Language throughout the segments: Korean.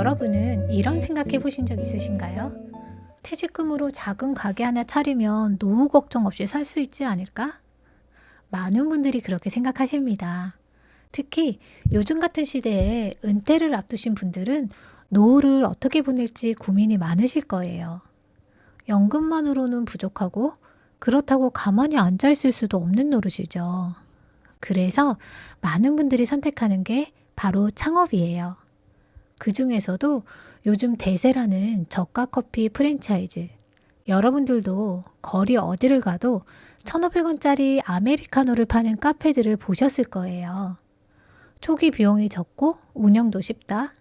여러분은 이런 생각해 보신 적 있으신가요? 퇴직금으로 작은 가게 하나 차리면 노후 걱정 없이 살 수 있지 않을까? 많은 분들이 그렇게 생각하십니다. 특히 요즘 같은 시대에 은퇴를 앞두신 분들은 노후를 어떻게 보낼지 고민이 많으실 거예요. 연금만으로는 부족하고 그렇다고 가만히 앉아 있을 수도 없는 노릇이죠. 그래서 많은 분들이 선택하는 게 바로 창업이에요. 그 중에서도 요즘 대세라는 저가 커피 프랜차이즈. 여러분들도 거리 어디를 가도 1,500원짜리 아메리카노를 파는 카페들을 보셨을 거예요. 초기 비용이 적고 운영도 쉽다.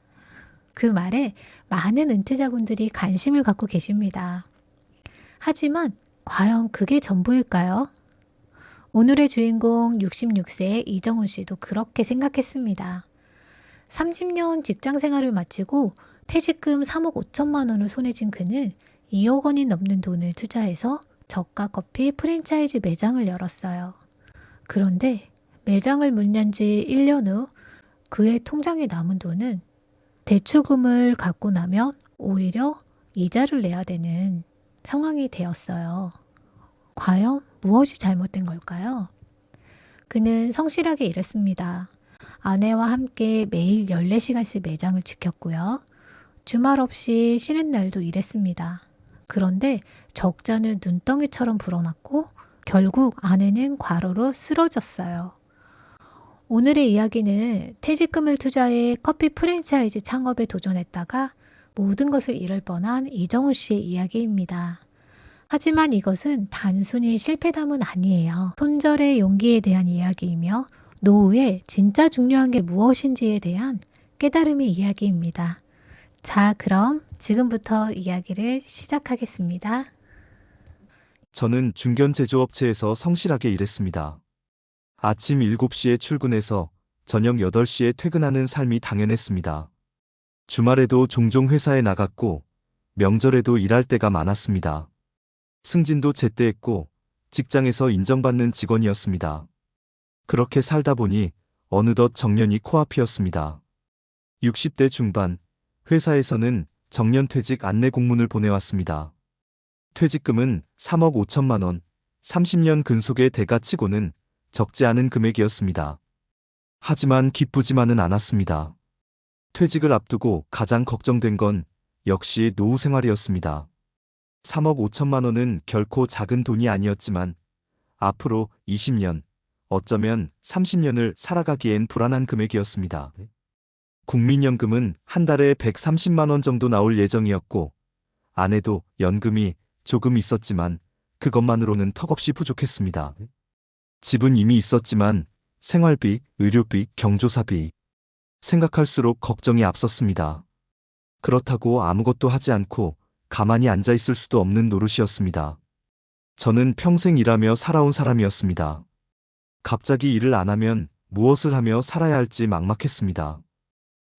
그 말에 많은 은퇴자분들이 관심을 갖고 계십니다. 하지만 과연 그게 전부일까요? 오늘의 주인공 66세의 이정훈 씨도 그렇게 생각했습니다. 30년 직장 생활을 마치고 퇴직금 3억 5천만 원을 손에 쥔 그는 2억 원이 넘는 돈을 투자해서 저가 커피 프랜차이즈 매장을 열었어요. 그런데 매장을 문 연 지 1년 후 그의 통장에 남은 돈은 대출금을 갚고 나면 오히려 이자를 내야 되는 상황이 되었어요. 과연 무엇이 잘못된 걸까요? 그는 성실하게 일했습니다. 아내와 함께 매일 14시간씩 매장을 지켰고요. 주말 없이 쉬는 날도 일했습니다. 그런데 적자는 눈덩이처럼 불어났고 결국 아내는 과로로 쓰러졌어요. 오늘의 이야기는 퇴직금을 투자해 커피 프랜차이즈 창업에 도전했다가 모든 것을 잃을 뻔한 이정훈 씨의 이야기입니다. 하지만 이것은 단순히 실패담은 아니에요. 손절의 용기에 대한 이야기이며 노후에 진짜 중요한 게 무엇인지에 대한 깨달음의 이야기입니다. 자, 그럼 지금부터 이야기를 시작하겠습니다. 저는 중견 제조업체에서 성실하게 일했습니다. 아침 7시에 출근해서 저녁 8시에 퇴근하는 삶이 당연했습니다. 주말에도 종종 회사에 나갔고 명절에도 일할 때가 많았습니다. 승진도 제때 했고 직장에서 인정받는 직원이었습니다. 그렇게 살다 보니 어느덧 정년이 코앞이었습니다. 60대 중반, 회사에서는 정년퇴직 안내 공문을 보내왔습니다. 퇴직금은 3억 5천만 원, 30년 근속의 대가치고는 적지 않은 금액이었습니다. 하지만 기쁘지만은 않았습니다. 퇴직을 앞두고 가장 걱정된 건 역시 노후 생활이었습니다. 3억 5천만 원은 결코 작은 돈이 아니었지만 앞으로 20년, 어쩌면 30년을 살아가기엔 불안한 금액이었습니다. 국민연금은 한 달에 130만 원 정도 나올 예정이었고 아내도 연금이 조금 있었지만 그것만으로는 턱없이 부족했습니다. 집은 이미 있었지만 생활비, 의료비, 경조사비 생각할수록 걱정이 앞섰습니다. 그렇다고 아무것도 하지 않고 가만히 앉아 있을 수도 없는 노릇이었습니다. 저는 평생 일하며 살아온 사람이었습니다. 갑자기 일을 안 하면 무엇을 하며 살아야 할지 막막했습니다.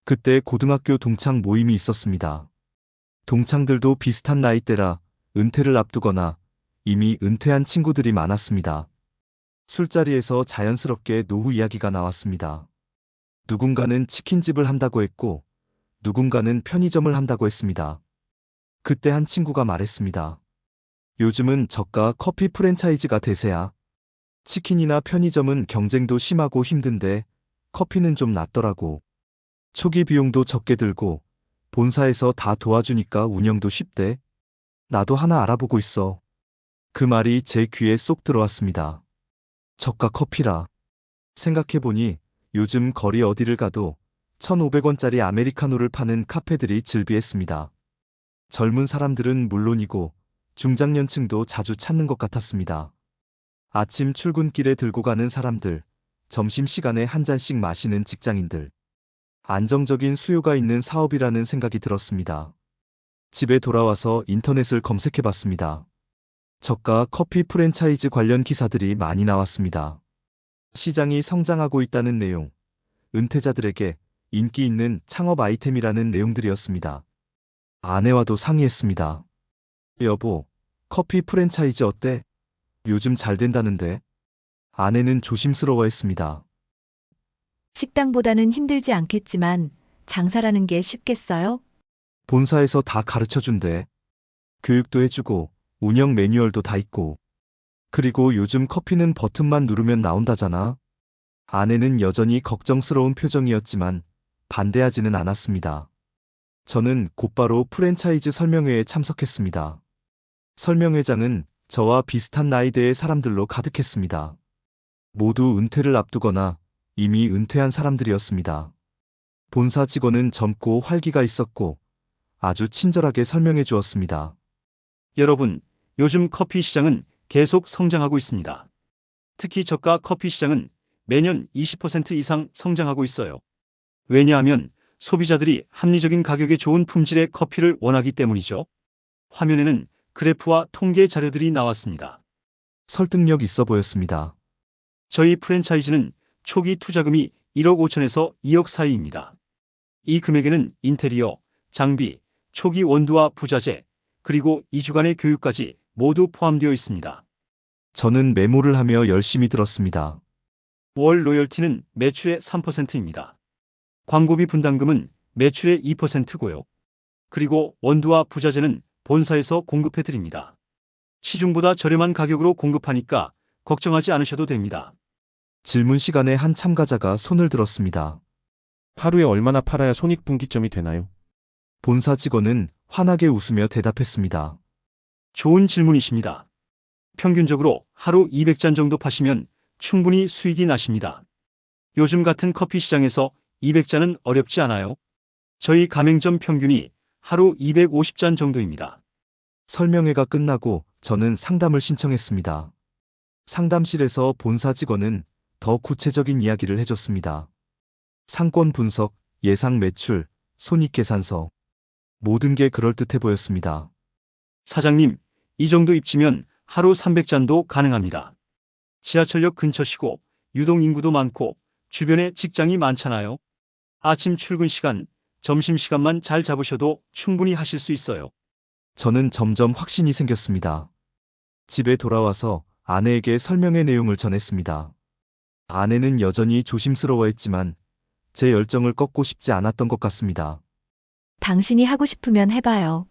그때 고등학교 동창 모임이 있었습니다. 동창들도 비슷한 나이대라 은퇴를 앞두거나 이미 은퇴한 친구들이 많았습니다. 술자리에서 자연스럽게 노후 이야기가 나왔습니다. 누군가는 치킨집을 한다고 했고 누군가는 편의점을 한다고 했습니다. 그때 한 친구가 말했습니다. 요즘은 저가 커피 프랜차이즈가 대세야. 치킨이나 편의점은 경쟁도 심하고 힘든데 커피는 좀 낫더라고. 초기 비용도 적게 들고 본사에서 다 도와주니까 운영도 쉽대. 나도 하나 알아보고 있어. 그 말이 제 귀에 쏙 들어왔습니다. 저가 커피라. 생각해보니 요즘 거리 어디를 가도 1,500원짜리 아메리카노를 파는 카페들이 즐비했습니다. 젊은 사람들은 물론이고 중장년층도 자주 찾는 것 같았습니다. 아침 출근길에 들고 가는 사람들, 점심시간에 한 잔씩 마시는 직장인들. 안정적인 수요가 있는 사업이라는 생각이 들었습니다. 집에 돌아와서 인터넷을 검색해봤습니다. 저가 커피 프랜차이즈 관련 기사들이 많이 나왔습니다. 시장이 성장하고 있다는 내용, 은퇴자들에게 인기 있는 창업 아이템이라는 내용들이었습니다. 아내와도 상의했습니다. 여보, 커피 프랜차이즈 어때? 요즘 잘 된다는데. 아내는 조심스러워했습니다. 식당보다는 힘들지 않겠지만 장사라는 게 쉽겠어요? 본사에서 다 가르쳐 준대. 교육도 해주고 운영 매뉴얼도 다 있고. 그리고 요즘 커피는 버튼만 누르면 나온다잖아. 아내는 여전히 걱정스러운 표정이었지만 반대하지는 않았습니다. 저는 곧바로 프랜차이즈 설명회에 참석했습니다. 설명회장은 저와 비슷한 나이대의 사람들로 가득했습니다. 모두 은퇴를 앞두거나 이미 은퇴한 사람들이었습니다. 본사 직원은 젊고 활기가 있었고 아주 친절하게 설명해 주었습니다. 여러분, 요즘 커피 시장은 계속 성장하고 있습니다. 특히 저가 커피 시장은 매년 20% 이상 성장하고 있어요. 왜냐하면 소비자들이 합리적인 가격에 좋은 품질의 커피를 원하기 때문이죠. 화면에는 그래프와 통계 자료들이 나왔습니다. 설득력 있어 보였습니다. 저희 프랜차이즈는 초기 투자금이 1억 5천에서 2억 사이입니다. 이 금액에는 인테리어, 장비, 초기 원두와 부자재, 그리고 2주간의 교육까지 모두 포함되어 있습니다. 저는 메모를 하며 열심히 들었습니다. 월 로열티는 매출의 3%입니다. 광고비 분담금은 매출의 2%고요. 그리고 원두와 부자재는 본사에서 공급해 드립니다. 시중보다 저렴한 가격으로 공급하니까 걱정하지 않으셔도 됩니다. 질문 시간에 한 참가자가 손을 들었습니다. 하루에 얼마나 팔아야 손익분기점이 되나요? 본사 직원은 환하게 웃으며 대답했습니다. 좋은 질문이십니다. 평균적으로 하루 200잔 정도 파시면 충분히 수익이 나십니다. 요즘 같은 커피 시장에서 200잔은 어렵지 않아요. 저희 가맹점 평균이 하루 250잔 정도입니다. 설명회가 끝나고 저는 상담을 신청했습니다. 상담실에서 본사 직원은 더 구체적인 이야기를 해줬습니다. 상권 분석, 예상 매출, 손익계산서. 모든 게 그럴듯해 보였습니다. 사장님, 이 정도 입지면 하루 300잔도 가능합니다. 지하철역 근처시고 유동 인구도 많고 주변에 직장이 많잖아요. 아침 출근 시간, 점심 시간만 잘 잡으셔도 충분히 하실 수 있어요. 저는 점점 확신이 생겼습니다. 집에 돌아와서 아내에게 설명의 내용을 전했습니다. 아내는 여전히 조심스러워했지만 제 열정을 꺾고 싶지 않았던 것 같습니다. 당신이 하고 싶으면 해봐요.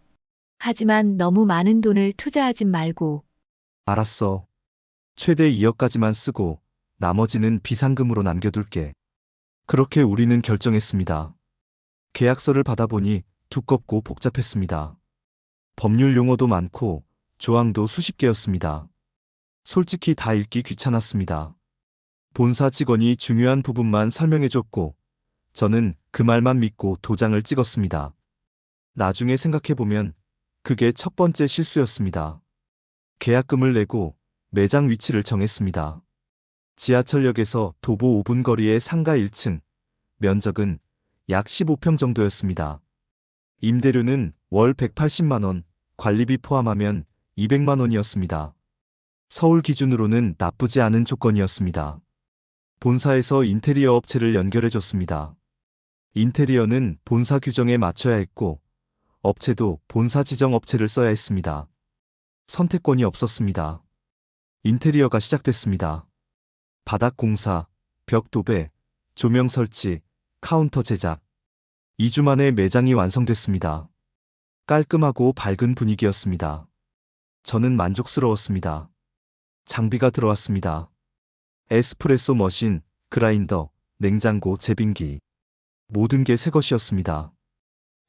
하지만 너무 많은 돈을 투자하진 말고. 알았어. 최대 2억까지만 쓰고 나머지는 비상금으로 남겨둘게. 그렇게 우리는 결정했습니다. 계약서를 받아보니 두껍고 복잡했습니다. 법률 용어도 많고 조항도 수십 개였습니다. 솔직히 다 읽기 귀찮았습니다. 본사 직원이 중요한 부분만 설명해줬고 저는 그 말만 믿고 도장을 찍었습니다. 나중에 생각해보면 그게 첫 번째 실수였습니다. 계약금을 내고 매장 위치를 정했습니다. 지하철역에서 도보 5분 거리의 상가 1층, 면적은 약 15평 정도였습니다. 임대료는 월 180만 원, 관리비 포함하면 200만 원이었습니다. 서울 기준으로는 나쁘지 않은 조건이었습니다. 본사에서 인테리어 업체를 연결해줬습니다. 인테리어는 본사 규정에 맞춰야 했고 업체도 본사 지정 업체를 써야 했습니다. 선택권이 없었습니다. 인테리어가 시작됐습니다. 바닥 공사, 벽 도배, 조명 설치, 카운터 제작. 2주 만에 매장이 완성됐습니다. 깔끔하고 밝은 분위기였습니다. 저는 만족스러웠습니다. 장비가 들어왔습니다. 에스프레소 머신, 그라인더, 냉장고, 제빙기. 모든 게 새 것이었습니다.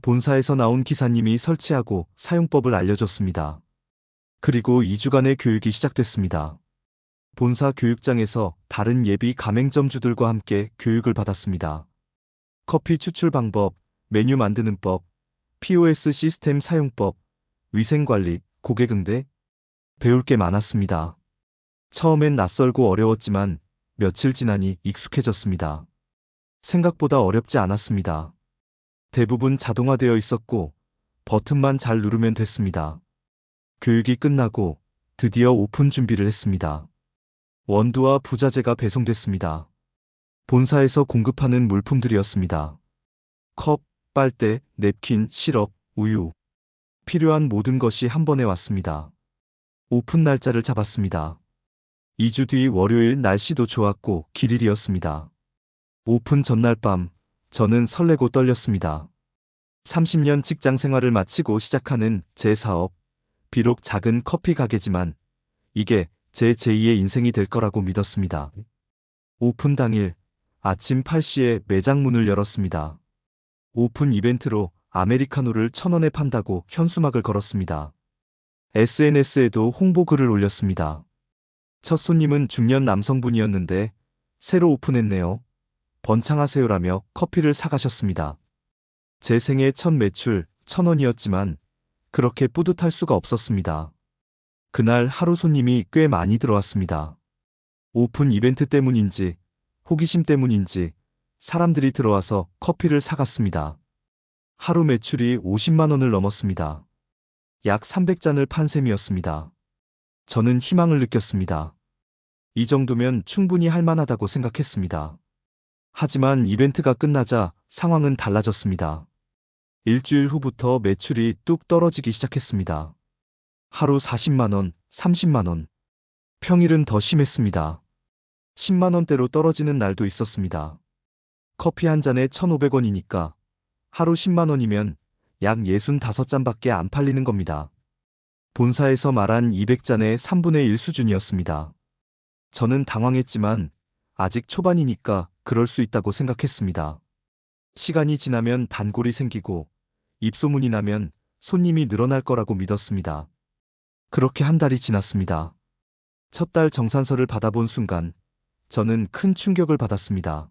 본사에서 나온 기사님이 설치하고 사용법을 알려줬습니다. 그리고 2주간의 교육이 시작됐습니다. 본사 교육장에서 다른 예비 가맹점주들과 함께 교육을 받았습니다. 커피 추출 방법, 메뉴 만드는 법, POS 시스템 사용법, 위생관리, 고객응대. 배울 게 많았습니다. 처음엔 낯설고 어려웠지만 며칠 지나니 익숙해졌습니다. 생각보다 어렵지 않았습니다. 대부분 자동화되어 있었고 버튼만 잘 누르면 됐습니다. 교육이 끝나고 드디어 오픈 준비를 했습니다. 원두와 부자재가 배송됐습니다. 본사에서 공급하는 물품들이었습니다. 컵, 빨대, 냅킨, 시럽, 우유. 필요한 모든 것이 한 번에 왔습니다. 오픈 날짜를 잡았습니다. 2주 뒤 월요일 날씨도 좋았고 길일이었습니다. 오픈 전날 밤, 저는 설레고 떨렸습니다. 30년 직장 생활을 마치고 시작하는 제 사업. 비록 작은 커피 가게지만 이게 제 제2의 인생이 될 거라고 믿었습니다. 오픈 당일 아침 8시에 매장 문을 열었습니다. 오픈 이벤트로 아메리카노를 1,000원에 판다고 현수막을 걸었습니다. SNS에도 홍보 글을 올렸습니다. 첫 손님은 중년 남성분이었는데 새로 오픈했네요. 번창하세요라며 커피를 사가셨습니다. 제 생애 첫 매출 1,000원이었지만 그렇게 뿌듯할 수가 없었습니다. 그날 하루 손님이 꽤 많이 들어왔습니다. 오픈 이벤트 때문인지 호기심 때문인지 사람들이 들어와서 커피를 사갔습니다. 하루 매출이 50만 원을 넘었습니다. 약 300잔을 판 셈이었습니다. 저는 희망을 느꼈습니다. 이 정도면 충분히 할 만하다고 생각했습니다. 하지만 이벤트가 끝나자 상황은 달라졌습니다. 일주일 후부터 매출이 뚝 떨어지기 시작했습니다. 하루 40만 원, 30만 원. 평일은 더 심했습니다. 10만 원대로 떨어지는 날도 있었습니다. 커피 한 잔에 1,500원이니까 하루 10만 원이면 약 65잔밖에 안 팔리는 겁니다. 본사에서 말한 200잔의 3분의 1 수준이었습니다. 저는 당황했지만 아직 초반이니까 그럴 수 있다고 생각했습니다. 시간이 지나면 단골이 생기고 입소문이 나면 손님이 늘어날 거라고 믿었습니다. 그렇게 한 달이 지났습니다. 첫 달 정산서를 받아본 순간 저는 큰 충격을 받았습니다.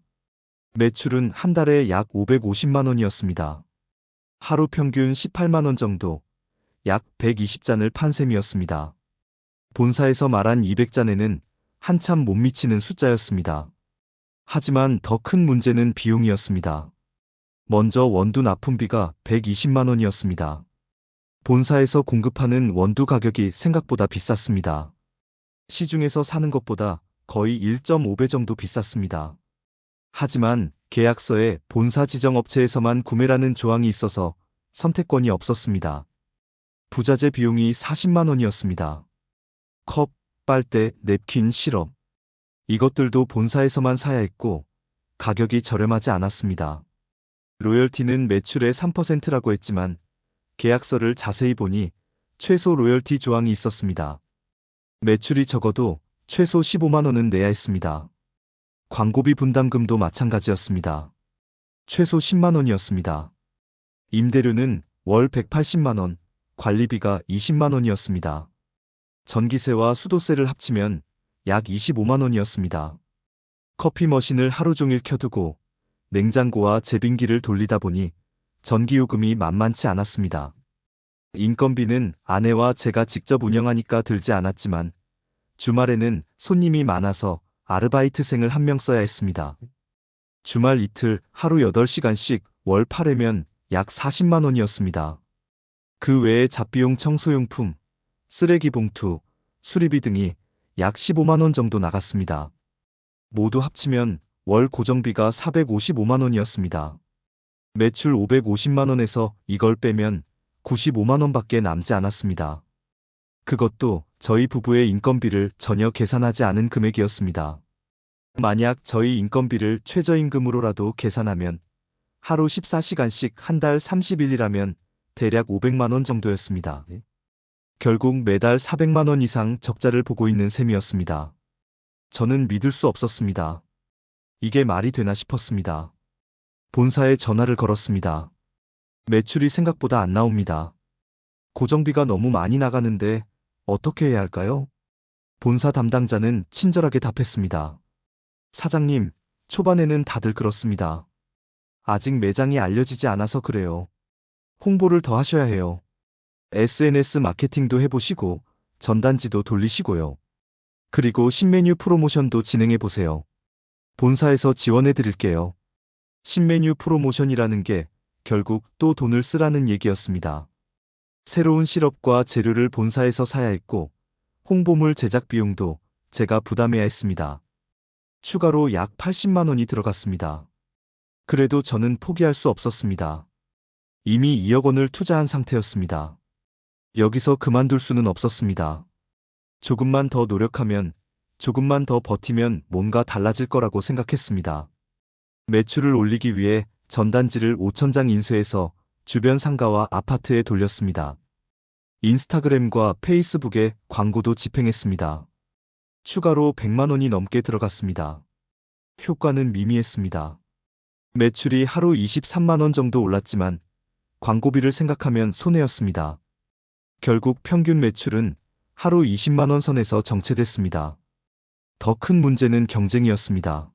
매출은 한 달에 약 550만 원이었습니다. 하루 평균 18만 원 정도, 약 120잔을 판 셈이었습니다. 본사에서 말한 200잔에는 한참 못 미치는 숫자였습니다. 하지만 더 큰 문제는 비용이었습니다. 먼저 원두 납품비가 120만 원이었습니다. 본사에서 공급하는 원두 가격이 생각보다 비쌌습니다. 시중에서 사는 것보다 거의 1.5배 정도 비쌌습니다. 하지만 계약서에 본사 지정 업체에서만 구매라는 조항이 있어서 선택권이 없었습니다. 부자재 비용이 40만 원이었습니다. 컵, 빨대, 냅킨, 시럽. 이것들도 본사에서만 사야 했고 가격이 저렴하지 않았습니다. 로열티는 매출의 3%라고 했지만 계약서를 자세히 보니 최소 로열티 조항이 있었습니다. 매출이 적어도 최소 15만 원은 내야 했습니다. 광고비 분담금도 마찬가지였습니다. 최소 10만 원이었습니다. 임대료는 월 180만 원, 관리비가 20만 원이었습니다. 전기세와 수도세를 합치면 약 25만 원이었습니다. 커피 머신을 하루 종일 켜두고 냉장고와 제빙기를 돌리다 보니 전기요금이 만만치 않았습니다. 인건비는 아내와 제가 직접 운영하니까 들지 않았지만 주말에는 손님이 많아서 아르바이트생을 한 명 써야 했습니다. 주말 이틀 하루 8시간씩 월 8회면 약 40만 원이었습니다. 그 외에 잡비용 청소용품, 쓰레기 봉투, 수리비 등이 약 15만 원 정도 나갔습니다. 모두 합치면 월 고정비가 455만 원이었습니다. 매출 550만 원에서 이걸 빼면 95만 원밖에 남지 않았습니다. 그것도 저희 부부의 인건비를 전혀 계산하지 않은 금액이었습니다. 만약 저희 인건비를 최저임금으로라도 계산하면 하루 14시간씩 한 달 30일이라면 대략 500만 원 정도였습니다. 결국 매달 400만 원 이상 적자를 보고 있는 셈이었습니다. 저는 믿을 수 없었습니다. 이게 말이 되나 싶었습니다. 본사에 전화를 걸었습니다. 매출이 생각보다 안 나옵니다. 고정비가 너무 많이 나가는데 어떻게 해야 할까요? 본사 담당자는 친절하게 답했습니다. 사장님, 초반에는 다들 그렇습니다. 아직 매장이 알려지지 않아서 그래요. 홍보를 더 하셔야 해요. SNS 마케팅도 해보시고 전단지도 돌리시고요. 그리고 신메뉴 프로모션도 진행해보세요. 본사에서 지원해 드릴게요. 신메뉴 프로모션이라는 게 결국 또 돈을 쓰라는 얘기였습니다. 새로운 시럽과 재료를 본사에서 사야 했고 홍보물 제작 비용도 제가 부담해야 했습니다. 추가로 약 80만 원이 들어갔습니다. 그래도 저는 포기할 수 없었습니다. 이미 2억 원을 투자한 상태였습니다. 여기서 그만둘 수는 없었습니다. 조금만 더 노력하면, 조금만 더 버티면 뭔가 달라질 거라고 생각했습니다. 매출을 올리기 위해 전단지를 5,000장 인쇄해서 주변 상가와 아파트에 돌렸습니다. 인스타그램과 페이스북에 광고도 집행했습니다. 추가로 100만 원이 넘게 들어갔습니다. 효과는 미미했습니다. 매출이 하루 23만 원 정도 올랐지만 광고비를 생각하면 손해였습니다. 결국 평균 매출은 하루 20만 원 선에서 정체됐습니다. 더 큰 문제는 경쟁이었습니다.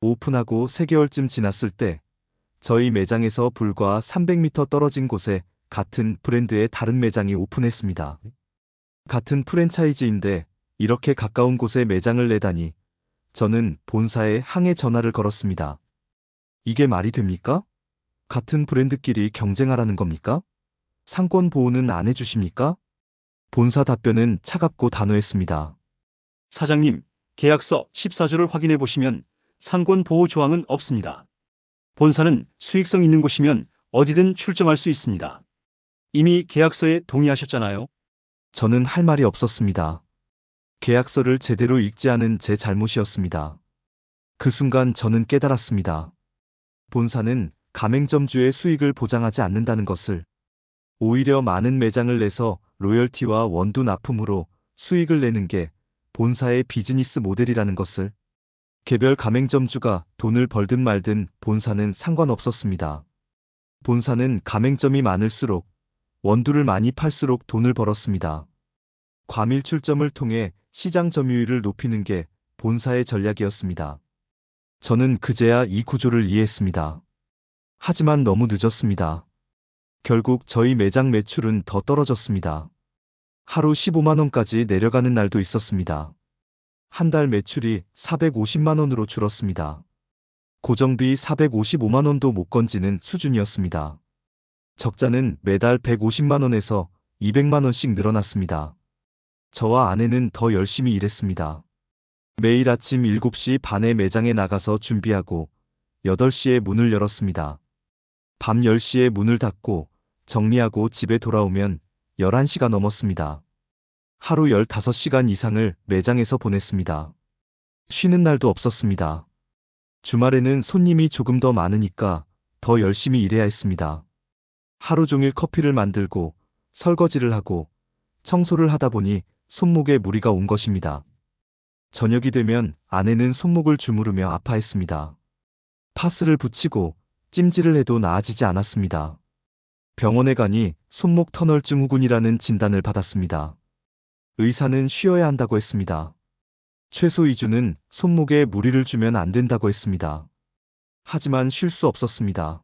오픈하고 3개월쯤 지났을 때 저희 매장에서 불과 300m 떨어진 곳에 같은 브랜드의 다른 매장이 오픈했습니다. 같은 프랜차이즈인데 이렇게 가까운 곳에 매장을 내다니 저는 본사에 항해 전화를 걸었습니다. 이게 말이 됩니까? 같은 브랜드끼리 경쟁하라는 겁니까? 상권 보호는 안 해주십니까? 본사 답변은 차갑고 단호했습니다. 사장님, 계약서 14조를 확인해 보시면 상권 보호 조항은 없습니다. 본사는 수익성 있는 곳이면 어디든 출점할 수 있습니다. 이미 계약서에 동의하셨잖아요. 저는 할 말이 없었습니다. 계약서를 제대로 읽지 않은 제 잘못이었습니다. 그 순간 저는 깨달았습니다. 본사는 가맹점주의 수익을 보장하지 않는다는 것을, 오히려 많은 매장을 내서 로열티와 원두 납품으로 수익을 내는 게 본사의 비즈니스 모델이라는 것을, 개별 가맹점주가 돈을 벌든 말든 본사는 상관없었습니다. 본사는 가맹점이 많을수록 원두를 많이 팔수록 돈을 벌었습니다. 과밀 출점을 통해 시장 점유율을 높이는 게 본사의 전략이었습니다. 저는 그제야 이 구조를 이해했습니다. 하지만 너무 늦었습니다. 결국 저희 매장 매출은 더 떨어졌습니다. 하루 15만 원까지 내려가는 날도 있었습니다. 한 달 매출이 450만 원으로 줄었습니다. 고정비 455만 원도 못 건지는 수준이었습니다. 적자는 매달 150만 원에서 200만 원씩 늘어났습니다. 저와 아내는 더 열심히 일했습니다. 매일 아침 7시 반에 매장에 나가서 준비하고 8시에 문을 열었습니다. 밤 10시에 문을 닫고 정리하고 집에 돌아오면 11시가 넘었습니다. 하루 15시간 이상을 매장에서 보냈습니다. 쉬는 날도 없었습니다. 주말에는 손님이 조금 더 많으니까 더 열심히 일해야 했습니다. 하루 종일 커피를 만들고 설거지를 하고 청소를 하다 보니 손목에 무리가 온 것입니다. 저녁이 되면 아내는 손목을 주무르며 아파했습니다. 파스를 붙이고 찜질을 해도 나아지지 않았습니다. 병원에 가니 손목 터널 증후군이라는 진단을 받았습니다. 의사는 쉬어야 한다고 했습니다. 최소 2주는 손목에 무리를 주면 안 된다고 했습니다. 하지만 쉴 수 없었습니다.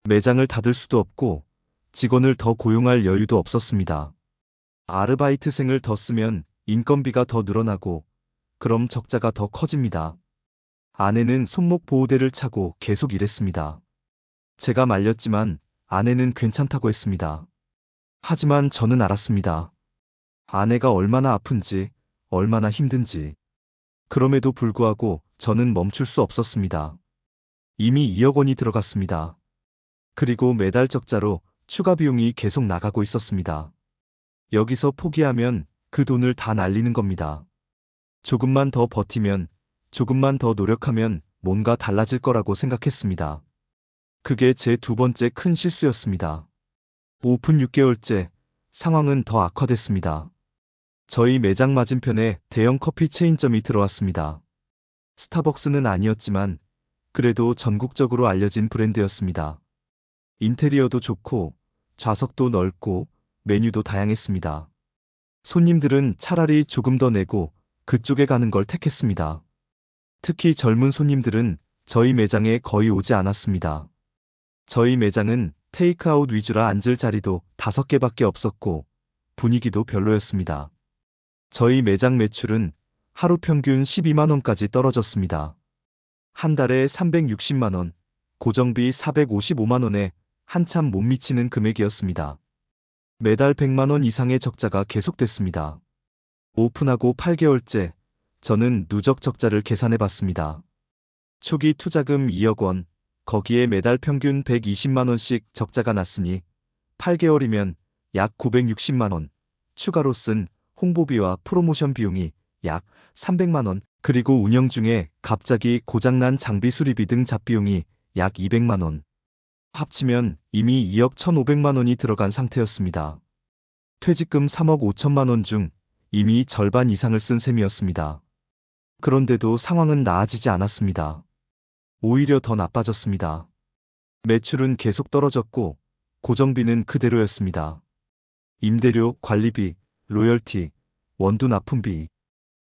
매장을 닫을 수도 없고 직원을 더 고용할 여유도 없었습니다. 아르바이트생을 더 쓰면 인건비가 더 늘어나고 그럼 적자가 더 커집니다. 아내는 손목 보호대를 차고 계속 일했습니다. 제가 말렸지만 아내는 괜찮다고 했습니다. 하지만 저는 알았습니다. 아내가 얼마나 아픈지, 얼마나 힘든지. 그럼에도 불구하고 저는 멈출 수 없었습니다. 이미 2억 원이 들어갔습니다. 그리고 매달 적자로 추가 비용이 계속 나가고 있었습니다. 여기서 포기하면 그 돈을 다 날리는 겁니다. 조금만 더 버티면, 조금만 더 노력하면 뭔가 달라질 거라고 생각했습니다. 그게 제 두 번째 큰 실수였습니다. 오픈 6개월째, 상황은 더 악화됐습니다. 저희 매장 맞은편에 대형 커피 체인점이 들어왔습니다. 스타벅스는 아니었지만 그래도 전국적으로 알려진 브랜드였습니다. 인테리어도 좋고 좌석도 넓고 메뉴도 다양했습니다. 손님들은 차라리 조금 더 내고 그쪽에 가는 걸 택했습니다. 특히 젊은 손님들은 저희 매장에 거의 오지 않았습니다. 저희 매장은 테이크아웃 위주라 앉을 자리도 5개밖에 없었고 분위기도 별로였습니다. 저희 매장 매출은 하루 평균 12만 원까지 떨어졌습니다. 한 달에 360만 원, 고정비 455만 원에 한참 못 미치는 금액이었습니다. 매달 100만 원 이상의 적자가 계속됐습니다. 오픈하고 8개월째, 저는 누적 적자를 계산해 봤습니다. 초기 투자금 2억 원, 거기에 매달 평균 120만 원씩 적자가 났으니 8개월이면 약 960만 원, 추가로 쓴 홍보비와 프로모션 비용이 약 300만 원, 그리고 운영 중에 갑자기 고장난 장비 수리비 등 잡비용이 약 200만 원. 합치면 이미 2억 1,500만 원이 들어간 상태였습니다. 퇴직금 3억 5천만 원 중 이미 절반 이상을 쓴 셈이었습니다. 그런데도 상황은 나아지지 않았습니다. 오히려 더 나빠졌습니다. 매출은 계속 떨어졌고 고정비는 그대로였습니다. 임대료, 관리비, 로열티, 원두 납품비.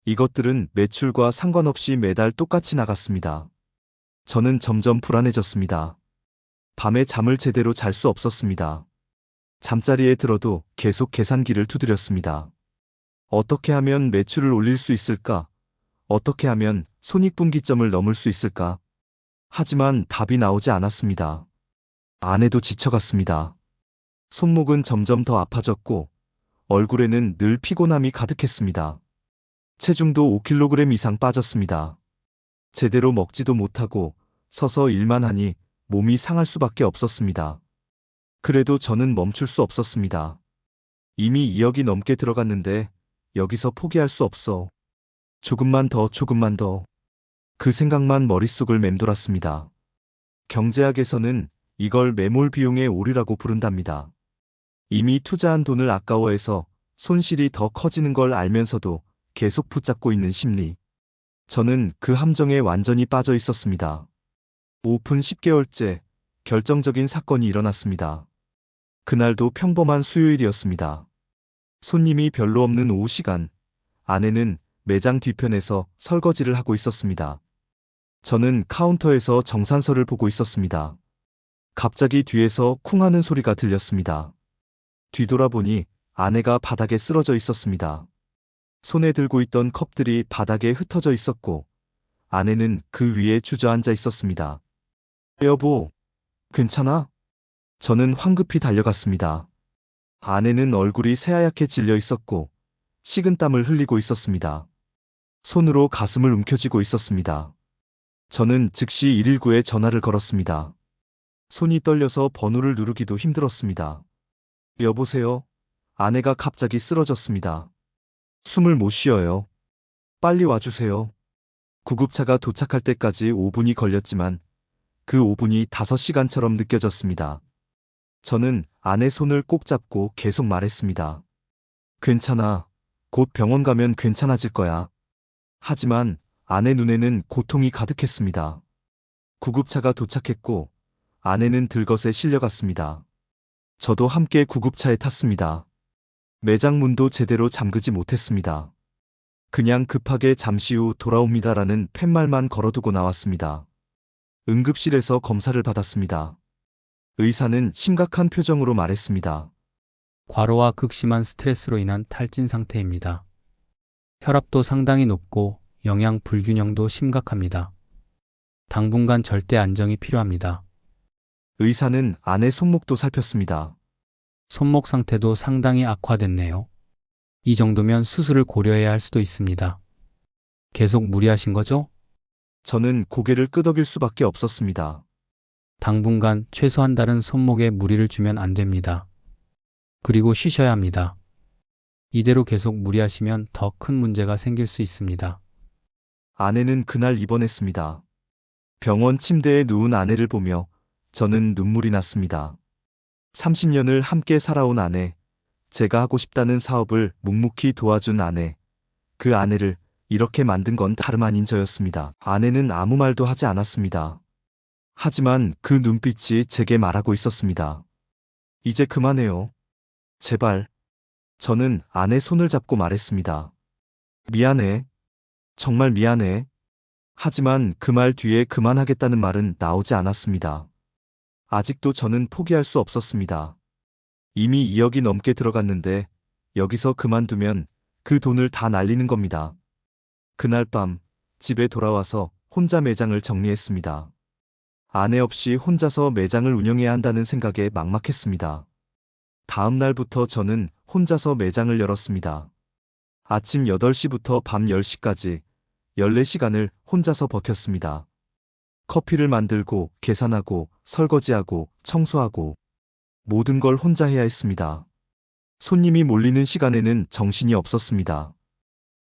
이것들은 매출과 상관없이 매달 똑같이 나갔습니다. 저는 점점 불안해졌습니다. 밤에 잠을 제대로 잘 수 없었습니다. 잠자리에 들어도 계속 계산기를 두드렸습니다. 어떻게 하면 매출을 올릴 수 있을까? 어떻게 하면 손익분기점을 넘을 수 있을까? 하지만 답이 나오지 않았습니다. 아내도 지쳐갔습니다. 손목은 점점 더 아파졌고 얼굴에는 늘 피곤함이 가득했습니다. 체중도 5kg 이상 빠졌습니다. 제대로 먹지도 못하고 서서 일만 하니 몸이 상할 수밖에 없었습니다. 그래도 저는 멈출 수 없었습니다. 이미 2억이 넘게 들어갔는데 여기서 포기할 수 없어. 조금만 더, 조금만 더. 그 생각만 머릿속을 맴돌았습니다. 경제학에서는 이걸 매몰 비용의 오류라고 부른답니다. 이미 투자한 돈을 아까워해서 손실이 더 커지는 걸 알면서도 계속 붙잡고 있는 심리. 저는 그 함정에 완전히 빠져 있었습니다. 오픈 10개월째 결정적인 사건이 일어났습니다. 그날도 평범한 수요일이었습니다. 손님이 별로 없는 오후 시간, 아내는 매장 뒤편에서 설거지를 하고 있었습니다. 저는 카운터에서 정산서를 보고 있었습니다. 갑자기 뒤에서 쿵 하는 소리가 들렸습니다. 뒤돌아보니 아내가 바닥에 쓰러져 있었습니다. 손에 들고 있던 컵들이 바닥에 흩어져 있었고 아내는 그 위에 주저앉아 있었습니다. 여보, 괜찮아? 저는 황급히 달려갔습니다. 아내는 얼굴이 새하얗게 질려 있었고 식은땀을 흘리고 있었습니다. 손으로 가슴을 움켜쥐고 있었습니다. 저는 즉시 119에 전화를 걸었습니다. 손이 떨려서 번호를 누르기도 힘들었습니다. 여보세요? 아내가 갑자기 쓰러졌습니다. 숨을 못 쉬어요. 빨리 와주세요. 구급차가 도착할 때까지 5분이 걸렸지만 그 5분이 5시간처럼 느껴졌습니다. 저는 아내 손을 꼭 잡고 계속 말했습니다. 괜찮아. 곧 병원 가면 괜찮아질 거야. 하지만 아내 눈에는 고통이 가득했습니다. 구급차가 도착했고 아내는 들것에 실려갔습니다. 저도 함께 구급차에 탔습니다. 매장 문도 제대로 잠그지 못했습니다. 그냥 급하게 잠시 후 돌아옵니다라는 팻말만 걸어두고 나왔습니다. 응급실에서 검사를 받았습니다. 의사는 심각한 표정으로 말했습니다. 과로와 극심한 스트레스로 인한 탈진 상태입니다. 혈압도 상당히 높고 영양 불균형도 심각합니다. 당분간 절대 안정이 필요합니다. 의사는 아내 손목도 살폈습니다. 손목 상태도 상당히 악화됐네요. 이 정도면 수술을 고려해야 할 수도 있습니다. 계속 무리하신 거죠? 저는 고개를 끄덕일 수밖에 없었습니다. 당분간 최소 한 달은 손목에 무리를 주면 안 됩니다. 그리고 쉬셔야 합니다. 이대로 계속 무리하시면 더 큰 문제가 생길 수 있습니다. 아내는 그날 입원했습니다. 병원 침대에 누운 아내를 보며 저는 눈물이 났습니다. 30년을 함께 살아온 아내, 제가 하고 싶다는 사업을 묵묵히 도와준 아내, 그 아내를 이렇게 만든 건 다름 아닌 저였습니다. 아내는 아무 말도 하지 않았습니다. 하지만 그 눈빛이 제게 말하고 있었습니다. 이제 그만해요. 제발. 저는 아내 손을 잡고 말했습니다. 미안해. 정말 미안해. 하지만 그 말 뒤에 그만하겠다는 말은 나오지 않았습니다. 아직도 저는 포기할 수 없었습니다. 이미 2억이 넘게 들어갔는데 여기서 그만두면 그 돈을 다 날리는 겁니다. 그날 밤 집에 돌아와서 혼자 매장을 정리했습니다. 아내 없이 혼자서 매장을 운영해야 한다는 생각에 막막했습니다. 다음 날부터 저는 혼자서 매장을 열었습니다. 아침 8시부터 밤 10시까지 14시간을 혼자서 버텼습니다. 커피를 만들고 계산하고 설거지하고 청소하고 모든 걸 혼자 해야 했습니다. 손님이 몰리는 시간에는 정신이 없었습니다.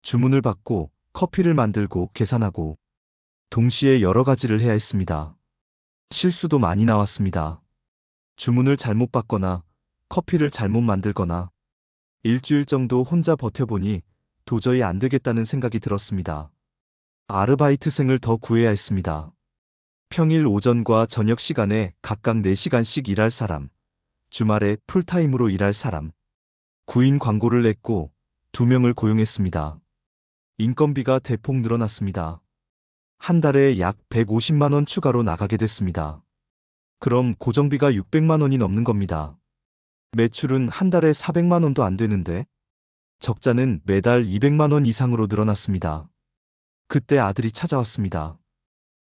주문을 받고 커피를 만들고 계산하고 동시에 여러 가지를 해야 했습니다. 실수도 많이 나왔습니다. 주문을 잘못 받거나 커피를 잘못 만들거나 일주일 정도 혼자 버텨보니 도저히 안 되겠다는 생각이 들었습니다. 아르바이트생을 더 구해야 했습니다. 평일 오전과 저녁 시간에 각각 4시간씩 일할 사람, 주말에 풀타임으로 일할 사람. 구인 광고를 냈고 2명을 고용했습니다. 인건비가 대폭 늘어났습니다. 한 달에 약 150만 원 추가로 나가게 됐습니다. 그럼 고정비가 600만 원이 넘는 겁니다. 매출은 한 달에 400만 원도 안 되는데 적자는 매달 200만 원 이상으로 늘어났습니다. 그때 아들이 찾아왔습니다.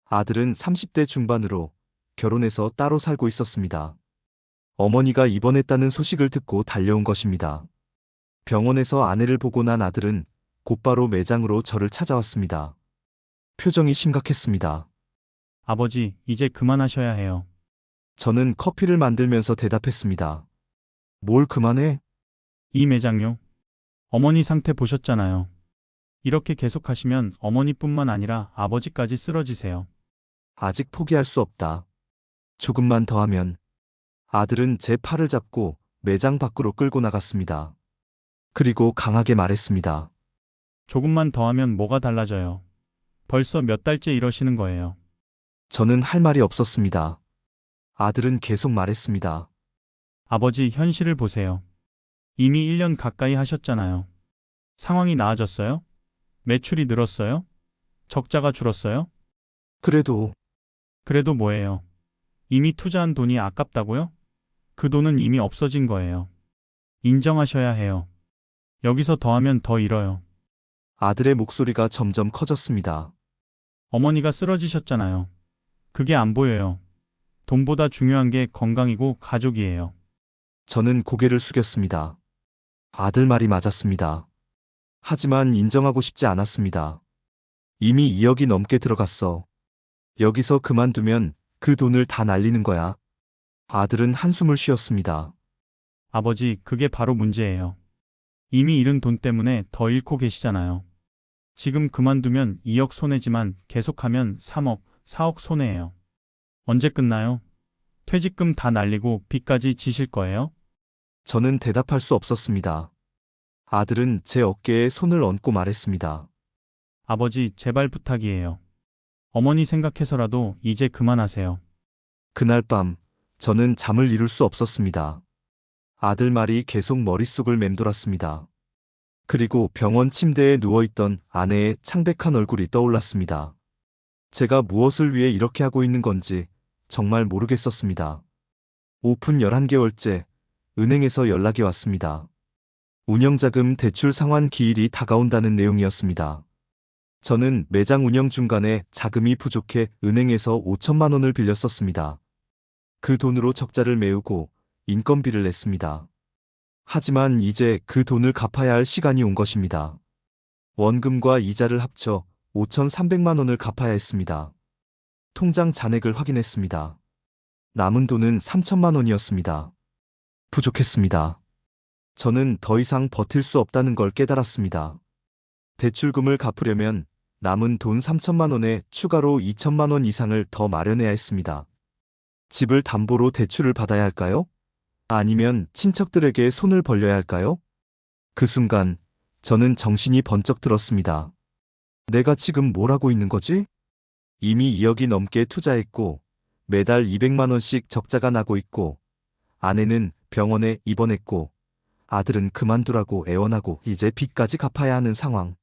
아들은 30대 중반으로 결혼해서 따로 살고 있었습니다. 어머니가 입원했다는 소식을 듣고 달려온 것입니다. 병원에서 아내를 보고 난 아들은 곧바로 매장으로 저를 찾아왔습니다. 표정이 심각했습니다. 아버지, 이제 그만하셔야 해요. 저는 커피를 만들면서 대답했습니다. 뭘 그만해? 이 매장요. 어머니 상태 보셨잖아요. 이렇게 계속하시면 어머니뿐만 아니라 아버지까지 쓰러지세요. 아직 포기할 수 없다. 조금만 더 하면. 아들은 제 팔을 잡고 매장 밖으로 끌고 나갔습니다. 그리고 강하게 말했습니다. 조금만 더 하면 뭐가 달라져요. 벌써 몇 달째 이러시는 거예요. 저는 할 말이 없었습니다. 아들은 계속 말했습니다. 아버지, 현실을 보세요. 이미 1년 가까이 하셨잖아요. 상황이 나아졌어요? 매출이 늘었어요? 적자가 줄었어요? 그래도 그래도 뭐예요? 이미 투자한 돈이 아깝다고요? 그 돈은 이미 없어진 거예요. 인정하셔야 해요. 여기서 더 하면 더 잃어요. 아들의 목소리가 점점 커졌습니다. 어머니가 쓰러지셨잖아요. 그게 안 보여요. 돈보다 중요한 게 건강이고 가족이에요. 저는 고개를 숙였습니다. 아들 말이 맞았습니다. 하지만 인정하고 싶지 않았습니다. 이미 2억이 넘게 들어갔어. 여기서 그만두면 그 돈을 다 날리는 거야. 아들은 한숨을 쉬었습니다. 아버지, 그게 바로 문제예요. 이미 잃은 돈 때문에 더 잃고 계시잖아요. 지금 그만두면 2억 손해지만 계속하면 3억, 4억 손해예요. 언제 끝나요? 퇴직금 다 날리고 빚까지 지실 거예요? 저는 대답할 수 없었습니다. 아들은 제 어깨에 손을 얹고 말했습니다. 아버지, 제발 부탁이에요. 어머니 생각해서라도 이제 그만하세요. 그날 밤 저는 잠을 이룰 수 없었습니다. 아들 말이 계속 머릿속을 맴돌았습니다. 그리고 병원 침대에 누워있던 아내의 창백한 얼굴이 떠올랐습니다. 제가 무엇을 위해 이렇게 하고 있는 건지 정말 모르겠었습니다. 오픈 11개월째 은행에서 연락이 왔습니다. 운영자금 대출 상환 기일이 다가온다는 내용이었습니다. 저는 매장 운영 중간에 자금이 부족해 은행에서 5천만 원을 빌렸었습니다. 그 돈으로 적자를 메우고 인건비를 냈습니다. 하지만 이제 그 돈을 갚아야 할 시간이 온 것입니다. 원금과 이자를 합쳐 5,300만 원을 갚아야 했습니다. 통장 잔액을 확인했습니다. 남은 돈은 3천만 원이었습니다. 부족했습니다. 저는 더 이상 버틸 수 없다는 걸 깨달았습니다. 대출금을 갚으려면 남은 돈 3천만 원에 추가로 2천만 원 이상을 더 마련해야 했습니다. 집을 담보로 대출을 받아야 할까요? 아니면 친척들에게 손을 벌려야 할까요? 그 순간 저는 정신이 번쩍 들었습니다. 내가 지금 뭘 하고 있는 거지? 이미 2억이 넘게 투자했고 매달 200만 원씩 적자가 나고 있고 아내는 병원에 입원했고 아들은 그만두라고 애원하고 이제 빚까지 갚아야 하는 상황.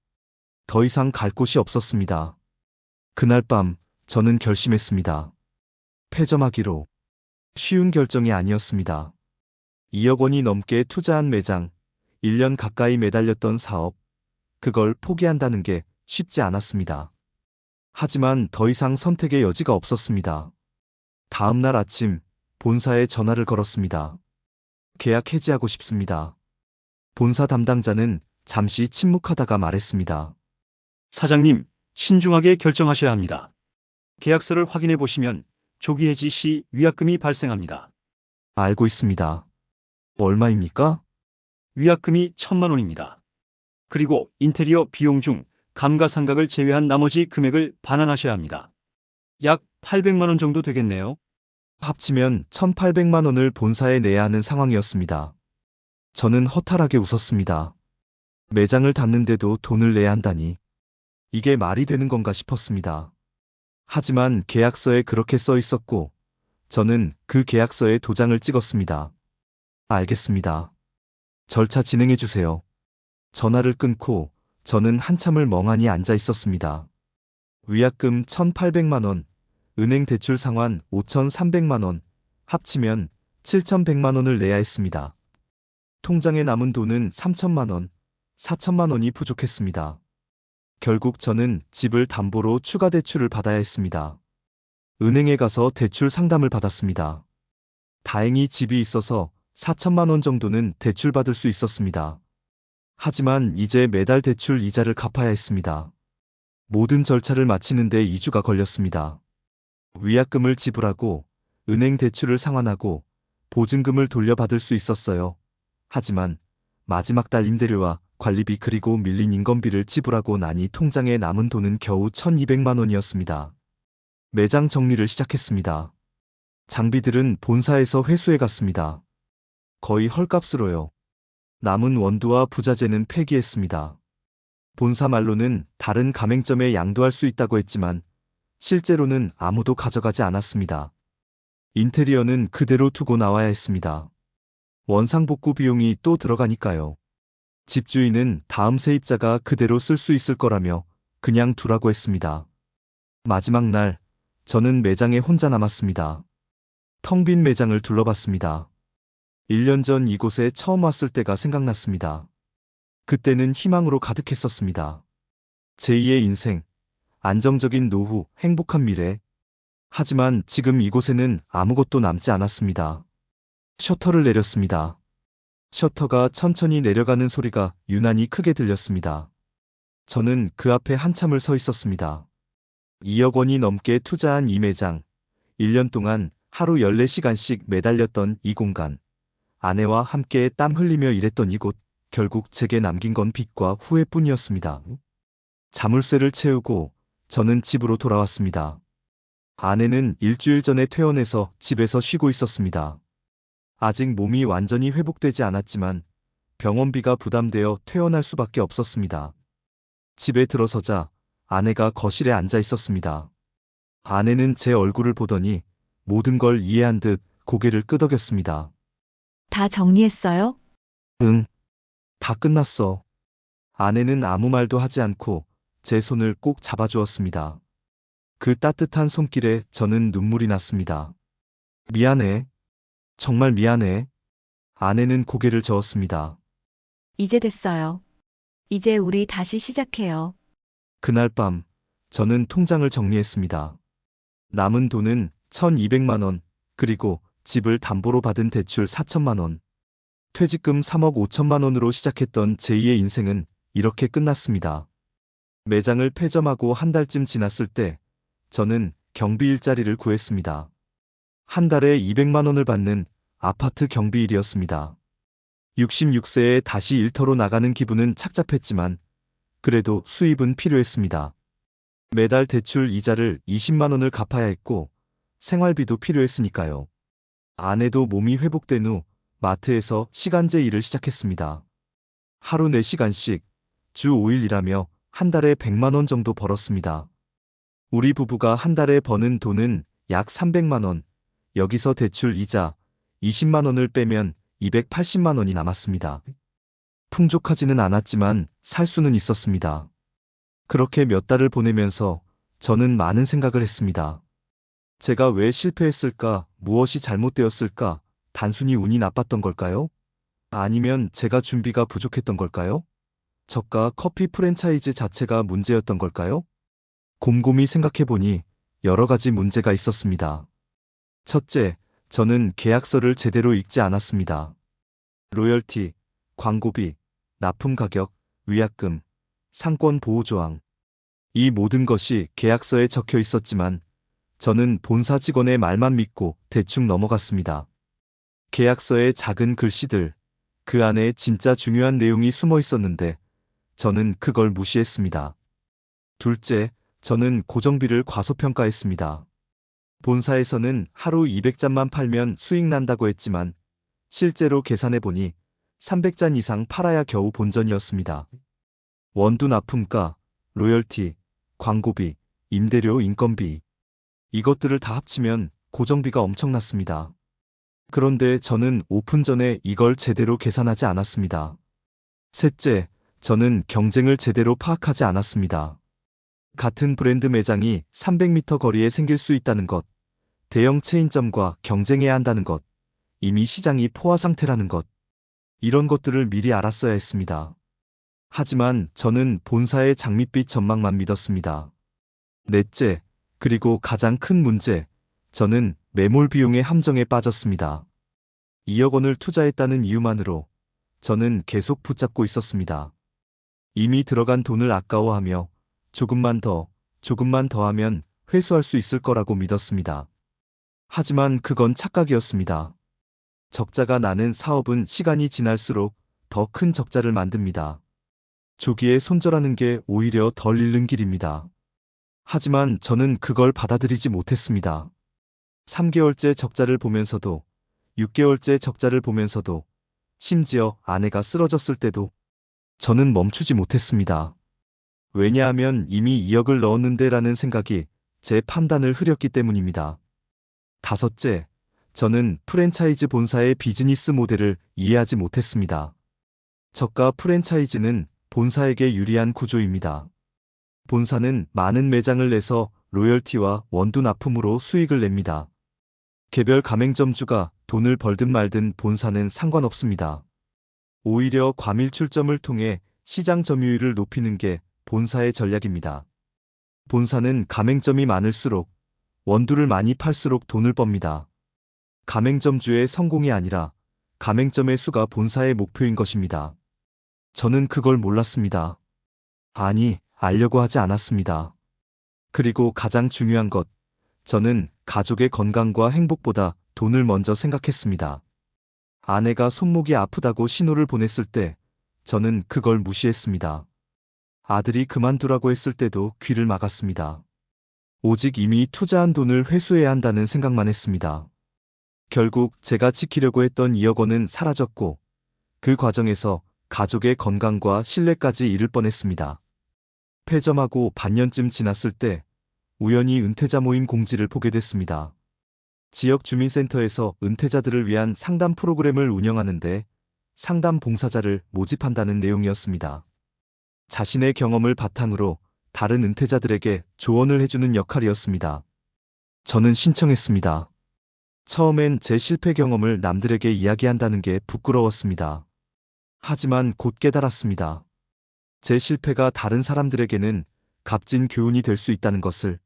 더 이상 갈 곳이 없었습니다. 그날 밤 저는 결심했습니다. 폐점하기로. 쉬운 결정이 아니었습니다. 2억 원이 넘게 투자한 매장, 1년 가까이 매달렸던 사업, 그걸 포기한다는 게 쉽지 않았습니다. 하지만 더 이상 선택의 여지가 없었습니다. 다음 날 아침 본사에 전화를 걸었습니다. 계약 해지하고 싶습니다. 본사 담당자는 잠시 침묵하다가 말했습니다. 사장님, 신중하게 결정하셔야 합니다. 계약서를 확인해 보시면 조기 해지 시 위약금이 발생합니다. 알고 있습니다. 얼마입니까? 위약금이 1,000만 원입니다. 그리고 인테리어 비용 중 감가상각을 제외한 나머지 금액을 반환하셔야 합니다. 약 800만 원 정도 되겠네요. 합치면 1,800만 원을 본사에 내야 하는 상황이었습니다. 저는 허탈하게 웃었습니다. 매장을 닫는데도 돈을 내야 한다니. 이게 말이 되는 건가 싶었습니다. 하지만 계약서에 그렇게 써 있었고, 저는 그 계약서에 도장을 찍었습니다. 알겠습니다. 절차 진행해 주세요. 전화를 끊고 저는 한참을 멍하니 앉아 있었습니다. 위약금 1,800만 원, 은행 대출 상환 5,300만 원, 합치면 7,100만 원을 내야 했습니다. 통장에 남은 돈은 3천만 원, 4천만 원이 부족했습니다. 결국 저는 집을 담보로 추가 대출을 받아야 했습니다. 은행에 가서 대출 상담을 받았습니다. 다행히 집이 있어서 4천만 원 정도는 대출받을 수 있었습니다. 하지만 이제 매달 대출 이자를 갚아야 했습니다. 모든 절차를 마치는데 2주가 걸렸습니다. 위약금을 지불하고 은행 대출을 상환하고 보증금을 돌려받을 수 있었어요. 하지만 마지막 달 임대료와 관리비 그리고 밀린 인건비를 지불하고 나니 통장에 남은 돈은 겨우 1,200만 원이었습니다. 매장 정리를 시작했습니다. 장비들은 본사에서 회수해 갔습니다. 거의 헐값으로요. 남은 원두와 부자재는 폐기했습니다. 본사 말로는 다른 가맹점에 양도할 수 있다고 했지만 실제로는 아무도 가져가지 않았습니다. 인테리어는 그대로 두고 나와야 했습니다. 원상복구 비용이 또 들어가니까요. 집주인은 다음 세입자가 그대로 쓸 수 있을 거라며 그냥 두라고 했습니다. 마지막 날, 저는 매장에 혼자 남았습니다. 텅 빈 매장을 둘러봤습니다. 1년 전 이곳에 처음 왔을 때가 생각났습니다. 그때는 희망으로 가득했었습니다. 제2의 인생, 안정적인 노후, 행복한 미래. 하지만 지금 이곳에는 아무것도 남지 않았습니다. 셔터를 내렸습니다. 셔터가 천천히 내려가는 소리가 유난히 크게 들렸습니다. 저는 그 앞에 한참을 서 있었습니다. 2억 원이 넘게 투자한 이 매장, 1년 동안 하루 14시간씩 매달렸던 이 공간, 아내와 함께 땀 흘리며 일했던 이곳, 결국 제게 남긴 건 빚과 후회뿐이었습니다. 자물쇠를 채우고 저는 집으로 돌아왔습니다. 아내는 일주일 전에 퇴원해서 집에서 쉬고 있었습니다. 아직 몸이 완전히 회복되지 않았지만 병원비가 부담되어 퇴원할 수밖에 없었습니다. 집에 들어서자 아내가 거실에 앉아 있었습니다. 아내는 제 얼굴을 보더니 모든 걸 이해한 듯 고개를 끄덕였습니다. 다 정리했어요? 응, 다 끝났어. 아내는 아무 말도 하지 않고 제 손을 꼭 잡아주었습니다. 그 따뜻한 손길에 저는 눈물이 났습니다. 미안해. 정말 미안해. 아내는 고개를 저었습니다. 이제 됐어요. 이제 우리 다시 시작해요. 그날 밤, 저는 통장을 정리했습니다. 남은 돈은 1,200만 원, 그리고 집을 담보로 받은 대출 4천만 원. 퇴직금 3억 5천만 원으로 시작했던 제2의 인생은 이렇게 끝났습니다. 매장을 폐점하고 한 달쯤 지났을 때, 저는 경비 일자리를 구했습니다. 한 달에 200만 원을 받는 아파트 경비일이었습니다. 66세에 다시 일터로 나가는 기분은 착잡했지만 그래도 수입은 필요했습니다. 매달 대출 이자를 20만 원을 갚아야 했고 생활비도 필요했으니까요. 아내도 몸이 회복된 후 마트에서 시간제 일을 시작했습니다. 하루 4시간씩 주 5일 일하며 한 달에 100만 원 정도 벌었습니다. 우리 부부가 한 달에 버는 돈은 약 300만 원, 여기서 대출 이자 20만 원을 빼면 280만 원이 남았습니다. 풍족하지는 않았지만 살 수는 있었습니다. 그렇게 몇 달을 보내면서 저는 많은 생각을 했습니다. 제가 왜 실패했을까? 무엇이 잘못되었을까? 단순히 운이 나빴던 걸까요? 아니면 제가 준비가 부족했던 걸까요? 저가 커피 프랜차이즈 자체가 문제였던 걸까요? 곰곰이 생각해보니 여러 가지 문제가 있었습니다. 첫째, 저는 계약서를 제대로 읽지 않았습니다. 로열티, 광고비, 납품 가격, 위약금, 상권 보호 조항. 이 모든 것이 계약서에 적혀 있었지만 저는 본사 직원의 말만 믿고 대충 넘어갔습니다. 계약서의 작은 글씨들, 그 안에 진짜 중요한 내용이 숨어 있었는데 저는 그걸 무시했습니다. 둘째, 저는 고정비를 과소평가했습니다. 본사에서는 하루 200잔만 팔면 수익 난다고 했지만 실제로 계산해 보니 300잔 이상 팔아야 겨우 본전이었습니다. 원두 납품가, 로열티, 광고비, 임대료, 인건비 이것들을 다 합치면 고정비가 엄청났습니다. 그런데 저는 오픈 전에 이걸 제대로 계산하지 않았습니다. 셋째, 저는 경쟁을 제대로 파악하지 않았습니다. 같은 브랜드 매장이 300m 거리에 생길 수 있다는 것, 대형 체인점과 경쟁해야 한다는 것, 이미 시장이 포화 상태라는 것, 이런 것들을 미리 알았어야 했습니다. 하지만 저는 본사의 장밋빛 전망만 믿었습니다. 넷째, 그리고 가장 큰 문제, 저는 매몰 비용의 함정에 빠졌습니다. 2억 원을 투자했다는 이유만으로 저는 계속 붙잡고 있었습니다. 이미 들어간 돈을 아까워하며 조금만 더 하면 회수할 수 있을 거라고 믿었습니다. 하지만 그건 착각이었습니다. 적자가 나는 사업은 시간이 지날수록 더 큰 적자를 만듭니다. 조기에 손절하는 게 오히려 덜 잃는 길입니다. 하지만 저는 그걸 받아들이지 못했습니다. 3개월째 적자를 보면서도 6개월째 적자를 보면서도 심지어 아내가 쓰러졌을 때도 저는 멈추지 못했습니다. 왜냐하면 이미 2억을 넣었는데라는 생각이 제 판단을 흐렸기 때문입니다. 다섯째, 저는 프랜차이즈 본사의 비즈니스 모델을 이해하지 못했습니다. 저가 프랜차이즈는 본사에게 유리한 구조입니다. 본사는 많은 매장을 내서 로열티와 원두 납품으로 수익을 냅니다. 개별 가맹점주가 돈을 벌든 말든 본사는 상관없습니다. 오히려 과밀 출점을 통해 시장 점유율을 높이는 게 본사의 전략입니다. 본사는 가맹점이 많을수록 원두를 많이 팔수록 돈을 멉니다. 가맹점주의 성공이 아니라 가맹점의 수가 본사의 목표인 것입니다. 저는 그걸 몰랐습니다. 아니, 알려고 하지 않았습니다. 그리고 가장 중요한 것, 저는 가족의 건강과 행복보다 돈을 먼저 생각했습니다. 아내가 손목이 아프다고 신호를 보냈을 때 저는 그걸 무시했습니다. 아들이 그만두라고 했을 때도 귀를 막았습니다. 오직 이미 투자한 돈을 회수해야 한다는 생각만 했습니다. 결국 제가 지키려고 했던 2억 원은 사라졌고 그 과정에서 가족의 건강과 신뢰까지 잃을 뻔했습니다. 폐점하고 반년쯤 지났을 때 우연히 은퇴자 모임 공지를 보게 됐습니다. 지역 주민센터에서 은퇴자들을 위한 상담 프로그램을 운영하는데 상담 봉사자를 모집한다는 내용이었습니다. 자신의 경험을 바탕으로 다른 은퇴자들에게 조언을 해주는 역할이었습니다. 저는 신청했습니다. 처음엔 제 실패 경험을 남들에게 이야기한다는 게 부끄러웠습니다. 하지만 곧 깨달았습니다. 제 실패가 다른 사람들에게는 값진 교훈이 될 수 있다는 것을.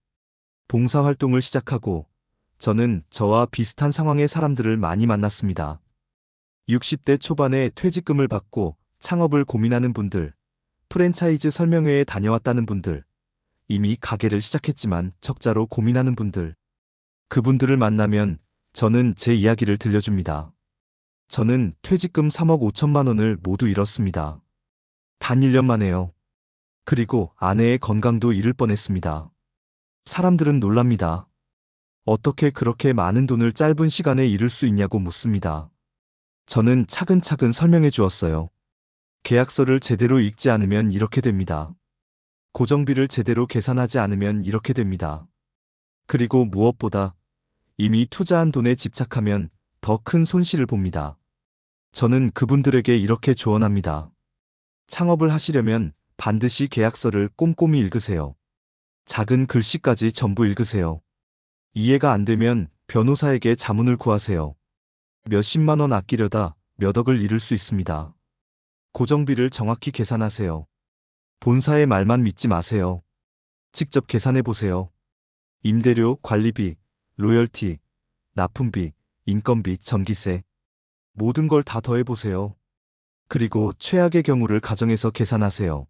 봉사활동을 시작하고 저는 저와 비슷한 상황의 사람들을 많이 만났습니다. 60대 초반에 퇴직금을 받고 창업을 고민하는 분들, 프랜차이즈 설명회에 다녀왔다는 분들, 이미 가게를 시작했지만 적자로 고민하는 분들. 그분들을 만나면 저는 제 이야기를 들려줍니다. 저는 퇴직금 3억 5천만 원을 모두 잃었습니다. 단 1년 만에요. 그리고 아내의 건강도 잃을 뻔했습니다. 사람들은 놀랍니다. 어떻게 그렇게 많은 돈을 짧은 시간에 잃을 수 있냐고 묻습니다. 저는 차근차근 설명해 주었어요. 계약서를 제대로 읽지 않으면 이렇게 됩니다. 고정비를 제대로 계산하지 않으면 이렇게 됩니다. 그리고 무엇보다 이미 투자한 돈에 집착하면 더 큰 손실을 봅니다. 저는 그분들에게 이렇게 조언합니다. 창업을 하시려면 반드시 계약서를 꼼꼼히 읽으세요. 작은 글씨까지 전부 읽으세요. 이해가 안 되면 변호사에게 자문을 구하세요. 몇십만 원 아끼려다 몇 억을 잃을 수 있습니다. 고정비를 정확히 계산하세요. 본사의 말만 믿지 마세요. 직접 계산해 보세요. 임대료, 관리비, 로열티, 납품비, 인건비, 전기세 모든 걸 다 더해보세요. 그리고 최악의 경우를 가정해서 계산하세요.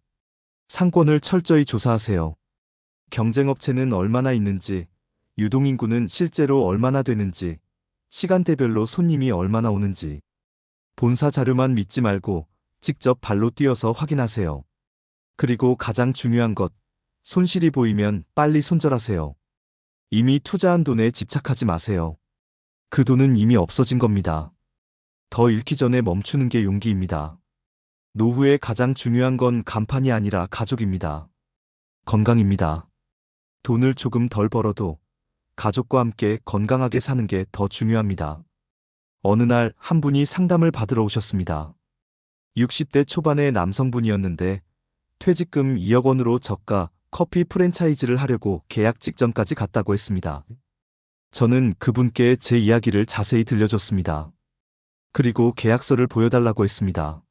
상권을 철저히 조사하세요. 경쟁업체는 얼마나 있는지, 유동인구는 실제로 얼마나 되는지, 시간대별로 손님이 얼마나 오는지. 본사 자료만 믿지 말고 직접 발로 뛰어서 확인하세요. 그리고 가장 중요한 것, 손실이 보이면 빨리 손절하세요. 이미 투자한 돈에 집착하지 마세요. 그 돈은 이미 없어진 겁니다. 더 잃기 전에 멈추는 게 용기입니다. 노후에 가장 중요한 건 간판이 아니라 가족입니다. 건강입니다. 돈을 조금 덜 벌어도 가족과 함께 건강하게 사는 게 더 중요합니다. 어느 날 한 분이 상담을 받으러 오셨습니다. 60대 초반의 남성분이었는데 퇴직금 2억 원으로 저가 커피 프랜차이즈를 하려고 계약 직전까지 갔다고 했습니다. 저는 그분께 제 이야기를 자세히 들려줬습니다. 그리고 계약서를 보여달라고 했습니다.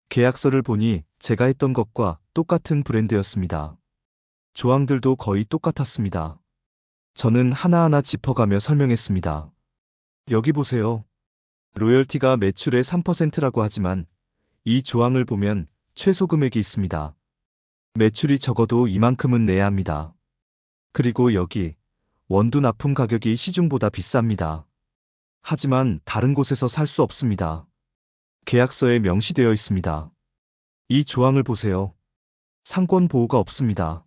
계약서를 보니 제가 했던 것과 똑같은 브랜드였습니다. 조항들도 거의 똑같았습니다. 저는 하나하나 짚어가며 설명했습니다. 여기 보세요. 로열티가 매출의 3%라고 하지만 이 조항을 보면 최소 금액이 있습니다. 매출이 적어도 이만큼은 내야 합니다. 그리고 여기 원두 납품 가격이 시중보다 비쌉니다. 하지만 다른 곳에서 살 수 없습니다. 계약서에 명시되어 있습니다. 이 조항을 보세요. 상권 보호가 없습니다.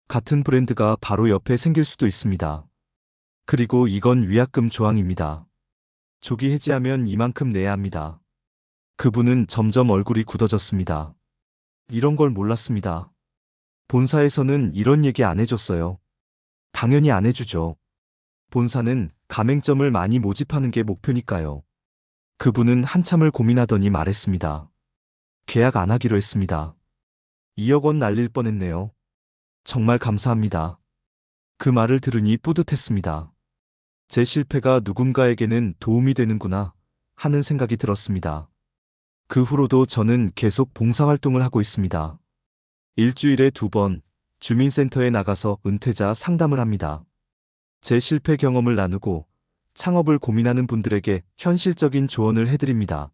같은 브랜드가 바로 옆에 생길 수도 있습니다. 그리고 이건 위약금 조항입니다. 조기 해지하면 이만큼 내야 합니다. 그분은 점점 얼굴이 굳어졌습니다. 이런 걸 몰랐습니다. 본사에서는 이런 얘기 안 해줬어요. 당연히 안 해주죠. 본사는 가맹점을 많이 모집하는 게 목표니까요. 그분은 한참을 고민하더니 말했습니다. 계약 안 하기로 했습니다. 2억 원 날릴 뻔했네요. 정말 감사합니다. 그 말을 들으니 뿌듯했습니다. 제 실패가 누군가에게는 도움이 되는구나 하는 생각이 들었습니다. 그 후로도 저는 계속 봉사활동을 하고 있습니다. 일주일에 2번 주민센터에 나가서 은퇴자 상담을 합니다. 제 실패 경험을 나누고 창업을 고민하는 분들에게 현실적인 조언을 해드립니다.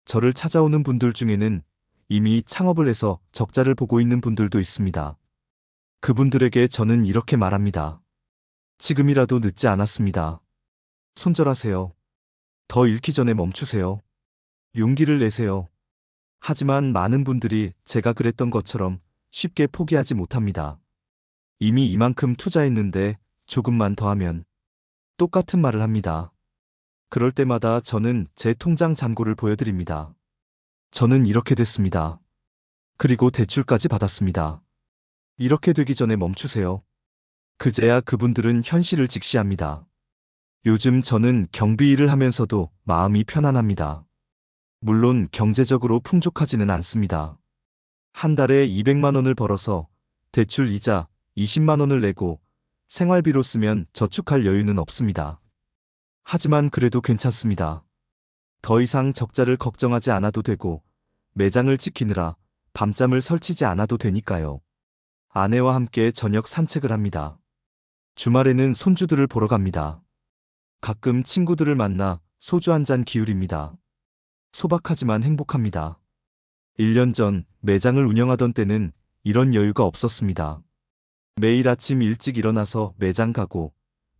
저를 찾아오는 분들 중에는 이미 창업을 해서 적자를 보고 있는 분들도 있습니다. 그분들에게 저는 이렇게 말합니다. 지금이라도 늦지 않았습니다. 손절하세요. 더 잃기 전에 멈추세요. 용기를 내세요. 하지만 많은 분들이 제가 그랬던 것처럼 쉽게 포기하지 못합니다. 이미 이만큼 투자했는데 조금만 더 하면 똑같은 말을 합니다. 그럴 때마다 저는 제 통장 잔고를 보여드립니다. 저는 이렇게 됐습니다. 그리고 대출까지 받았습니다. 이렇게 되기 전에 멈추세요. 그제야 그분들은 현실을 직시합니다. 요즘 저는 경비 일을 하면서도 마음이 편안합니다. 물론 경제적으로 풍족하지는 않습니다. 한 달에 200만 원을 벌어서 대출 이자 20만 원을 내고 생활비로 쓰면 저축할 여유는 없습니다. 하지만 그래도 괜찮습니다. 더 이상 적자를 걱정하지 않아도 되고 매장을 지키느라 밤잠을 설치지 않아도 되니까요. 아내와 함께 저녁 산책을 합니다. 주말에는 손주들을 보러 갑니다. 가끔 친구들을 만나 소주 한 잔 기울입니다. 소박하지만 행복합니다. 1년 전 매장을 운영하던 때는 이런 여유가 없었습니다. 매일 아침 일찍 일어나서 매장 가고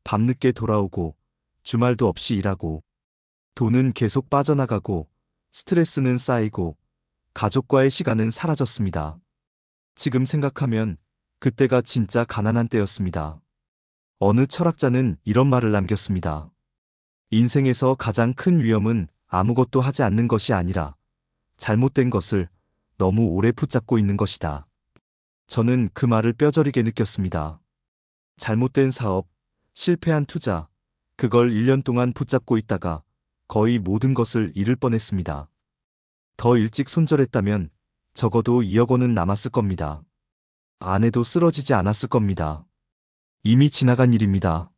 밤늦게 돌아오고 주말도 없이 일하고 돈은 계속 빠져나가고 스트레스는 쌓이고 가족과의 시간은 사라졌습니다. 지금 생각하면 그때가 진짜 가난한 때였습니다. 어느 철학자는 이런 말을 남겼습니다. 인생에서 가장 큰 위험은 아무것도 하지 않는 것이 아니라 잘못된 것을 너무 오래 붙잡고 있는 것이다. 저는 그 말을 뼈저리게 느꼈습니다. 잘못된 사업, 실패한 투자, 그걸 1년 동안 붙잡고 있다가 거의 모든 것을 잃을 뻔했습니다. 더 일찍 손절했다면 적어도 2억 원은 남았을 겁니다. 아내도 쓰러지지 않았을 겁니다. 이미 지나간 일입니다.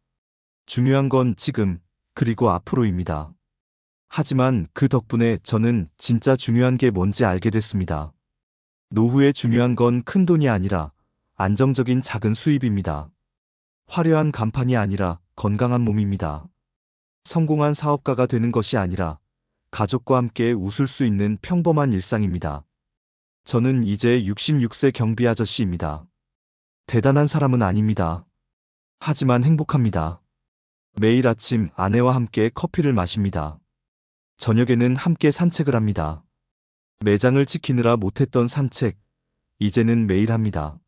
중요한 건 지금, 그리고 앞으로입니다. 하지만 그 덕분에 저는 진짜 중요한 게 뭔지 알게 됐습니다. 노후에 중요한 건 큰 돈이 아니라 안정적인 작은 수입입니다. 화려한 간판이 아니라 건강한 몸입니다. 성공한 사업가가 되는 것이 아니라 가족과 함께 웃을 수 있는 평범한 일상입니다. 저는 이제 66세 경비 아저씨입니다. 대단한 사람은 아닙니다. 하지만 행복합니다. 매일 아침 아내와 함께 커피를 마십니다. 저녁에는 함께 산책을 합니다. 매장을 지키느라 못했던 산책, 이제는 매일 합니다.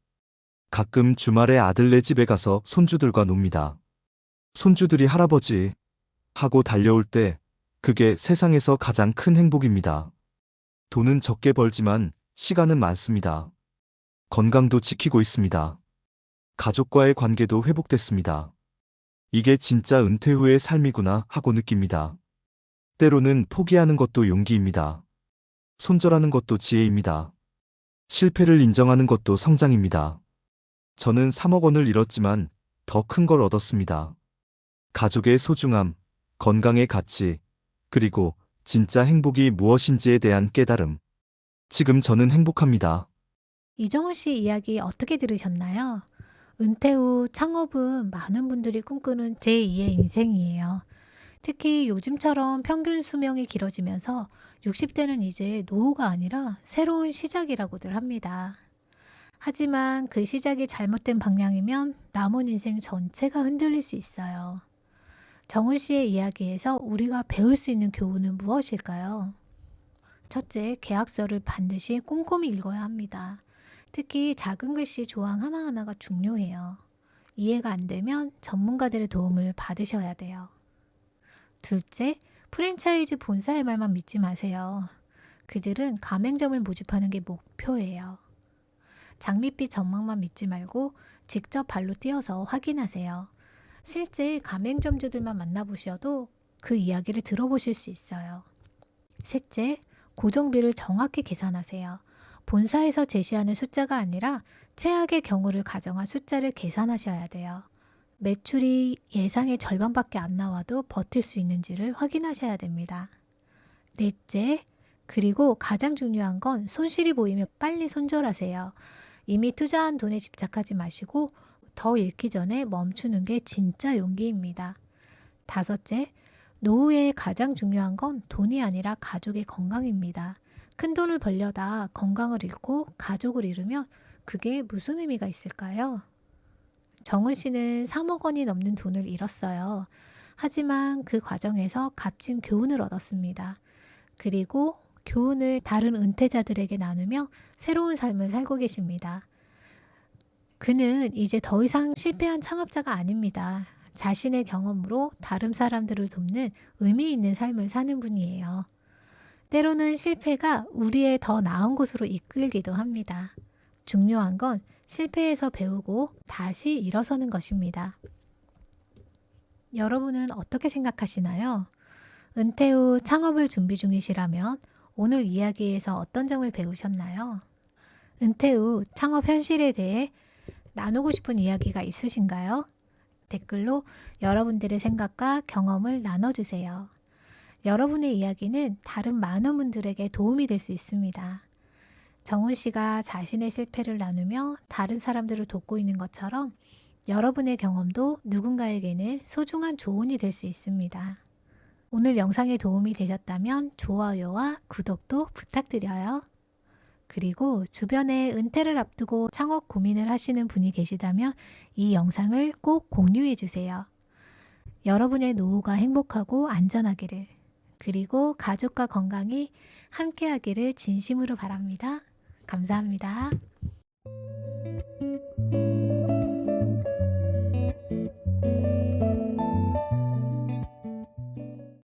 가끔 주말에 아들네 집에 가서 손주들과 놉니다. 손주들이 할아버지 하고 달려올 때 그게 세상에서 가장 큰 행복입니다. 돈은 적게 벌지만 시간은 많습니다. 건강도 지키고 있습니다. 가족과의 관계도 회복됐습니다. 이게 진짜 은퇴 후의 삶이구나 하고 느낍니다. 때로는 포기하는 것도 용기입니다. 손절하는 것도 지혜입니다. 실패를 인정하는 것도 성장입니다. 저는 3억 원을 잃었지만 더 큰 걸 얻었습니다. 가족의 소중함, 건강의 가치, 그리고 진짜 행복이 무엇인지에 대한 깨달음. 지금 저는 행복합니다. 이정훈 씨 이야기 어떻게 들으셨나요? 은퇴 후 창업은 많은 분들이 꿈꾸는 제2의 인생이에요. 특히 요즘처럼 평균 수명이 길어지면서 60대는 이제 노후가 아니라 새로운 시작이라고들 합니다. 하지만 그 시작이 잘못된 방향이면 남은 인생 전체가 흔들릴 수 있어요. 정은 씨의 이야기에서 우리가 배울 수 있는 교훈은 무엇일까요? 첫째, 계약서를 반드시 꼼꼼히 읽어야 합니다. 특히 작은 글씨 조항 하나하나가 중요해요. 이해가 안 되면 전문가들의 도움을 받으셔야 돼요. 둘째, 프랜차이즈 본사의 말만 믿지 마세요. 그들은 가맹점을 모집하는 게 목표예요. 장밋빛 전망만 믿지 말고 직접 발로 뛰어서 확인하세요. 실제 가맹점주들만 만나보셔도 그 이야기를 들어보실 수 있어요. 셋째, 고정비를 정확히 계산하세요. 본사에서 제시하는 숫자가 아니라 최악의 경우를 가정한 숫자를 계산하셔야 돼요. 매출이 예상의 절반밖에 안 나와도 버틸 수 있는지를 확인하셔야 됩니다. 넷째, 그리고 가장 중요한 건 손실이 보이면 빨리 손절하세요. 이미 투자한 돈에 집착하지 마시고 더 잃기 전에 멈추는 게 진짜 용기입니다. 다섯째, 노후에 가장 중요한 건 돈이 아니라 가족의 건강입니다. 큰 돈을 벌려다 건강을 잃고 가족을 잃으면 그게 무슨 의미가 있을까요? 정은 씨는 3억 원이 넘는 돈을 잃었어요. 하지만 그 과정에서 값진 교훈을 얻었습니다. 그리고 교훈을 다른 은퇴자들에게 나누며 새로운 삶을 살고 계십니다. 그는 이제 더 이상 실패한 창업자가 아닙니다. 자신의 경험으로 다른 사람들을 돕는 의미 있는 삶을 사는 분이에요. 때로는 실패가 우리의 더 나은 곳으로 이끌기도 합니다. 중요한 건 실패에서 배우고 다시 일어서는 것입니다. 여러분은 어떻게 생각하시나요? 은퇴 후 창업을 준비 중이시라면 오늘 이야기에서 어떤 점을 배우셨나요? 은퇴 후 창업 현실에 대해 나누고 싶은 이야기가 있으신가요? 댓글로 여러분들의 생각과 경험을 나눠주세요. 여러분의 이야기는 다른 많은 분들에게 도움이 될 수 있습니다. 정훈 씨가 자신의 실패를 나누며 다른 사람들을 돕고 있는 것처럼 여러분의 경험도 누군가에게는 소중한 조언이 될 수 있습니다. 오늘 영상에 도움이 되셨다면 좋아요와 구독도 부탁드려요. 그리고 주변에 은퇴를 앞두고 창업 고민을 하시는 분이 계시다면 이 영상을 꼭 공유해 주세요. 여러분의 노후가 행복하고 안전하기를, 그리고 가족과 건강이 함께하기를 진심으로 바랍니다. 감사합니다.